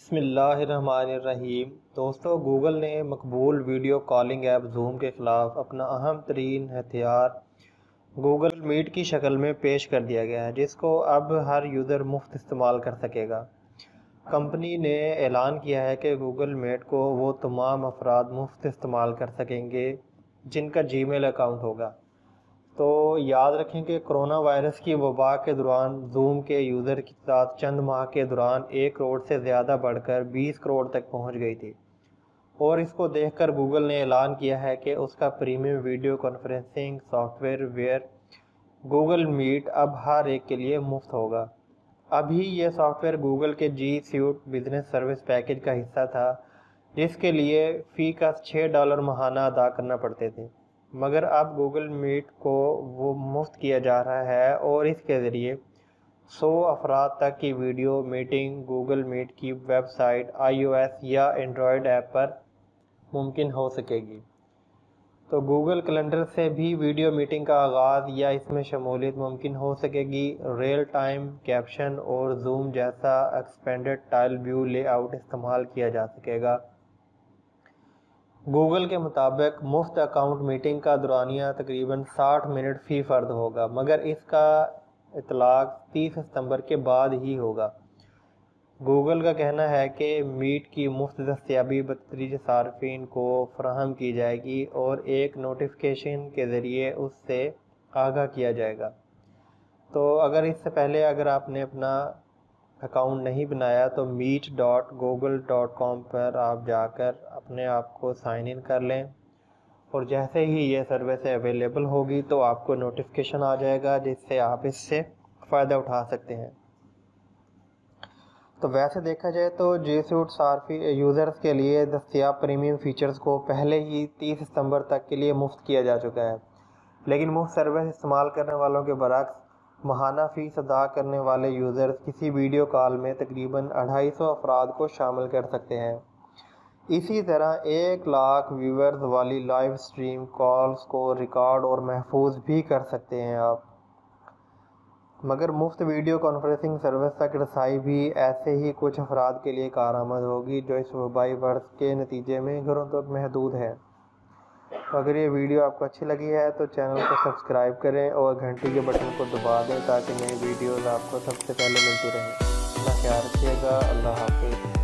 بسم اللہ الرحمن الرحیم۔ دوستو، گوگل نے مقبول ویڈیو کالنگ ایپ زوم کے خلاف اپنا اہم ترین ہتھیار گوگل میٹ کی شکل میں پیش کر دیا گیا ہے، جس کو اب ہر یوزر مفت استعمال کر سکے گا۔ کمپنی نے اعلان کیا ہے کہ گوگل میٹ کو وہ تمام افراد مفت استعمال کر سکیں گے جن کا جی میل اکاؤنٹ ہوگا۔ تو یاد رکھیں کہ کرونا وائرس کی وبا کے دوران زوم کے یوزر کی تعداد چند ماہ کے دوران 1 کروڑ سے زیادہ بڑھ کر 20 کروڑ تک پہنچ گئی تھی، اور اس کو دیکھ کر گوگل نے اعلان کیا ہے کہ اس کا premium video conferencing software Google Meet اب ہر ایک کے لیے مفت ہوگا۔ ابھی یہ سافٹ ویئر گوگل کے جی سیوٹ بزنس سروس پیکیج کا حصہ تھا، جس کے لیے فی کا $6 ماہانہ ادا کرنا پڑتے تھے، مگر اب گوگل میٹ کو وہ مفت کیا جا رہا ہے، اور اس کے ذریعے 100 افراد تک کی ویڈیو میٹنگ گوگل میٹ کی ویب سائٹ iOS یا اینڈرائیڈ ایپ پر ممکن ہو سکے گی۔ تو گوگل کیلنڈر سے بھی ویڈیو میٹنگ کا آغاز یا اس میں شمولیت ممکن ہو سکے گی۔ ریئل ٹائم کیپشن اور زوم جیسا expanded tile view layout استعمال کیا جا سکے گا۔ گوگل کے مطابق مفت اکاؤنٹ میٹنگ کا دورانیہ تقریباً 60 منٹ فی فرد ہوگا، مگر اس کا اطلاق 30 ستمبر کے بعد ہی ہوگا۔ گوگل کا کہنا ہے کہ میٹ کی مفت دستیابی بتدریج صارفین کو فراہم کی جائے گی اور ایک نوٹیفیکیشن کے ذریعے اس سے آگاہ کیا جائے گا۔ تو اس سے پہلے اگر آپ نے اپنا اکاؤنٹ نہیں بنایا تو meet.google.com پر آپ جا کر اپنے آپ کو سائن ان کر لیں، اور جیسے ہی یہ سروس اویلیبل ہوگی تو آپ کو نوٹیفیکیشن آ جائے گا، جس سے آپ اس سے فائدہ اٹھا سکتے ہیں۔ تو ویسے دیکھا جائے تو جی سیوٹ صارفی یوزرز کے لیے دستیاب پریمیم فیچرز کو پہلے ہی 30 ستمبر تک کے لیے مفت کیا جا چکا ہے، لیکن مفت سروس استعمال کرنے والوں کے برعکس ماہانہ فیس ادا کرنے والے یوزرز کسی ویڈیو کال میں تقریباً 250 افراد کو شامل کر سکتے ہیں۔ اسی طرح 1 لاکھ ویورز والی لائیو سٹریم کالز کو ریکارڈ اور محفوظ بھی کر سکتے ہیں آپ۔ مگر مفت ویڈیو کانفرنسنگ سروس تک رسائی بھی ایسے ہی کچھ افراد کے لیے کارآمد ہوگی جو اس وبائی مرض کے نتیجے میں گھروں تک محدود ہیں۔ تو اگر یہ ویڈیو آپ کو اچھی لگی ہے تو چینل کو سبسکرائب کریں اور گھنٹی کے بٹن کو دبا دیں تاکہ نئی ویڈیوز آپ کو سب سے پہلے ملتی رہیں۔ اپنا خیال رکھیے گا۔ اللہ حافظ۔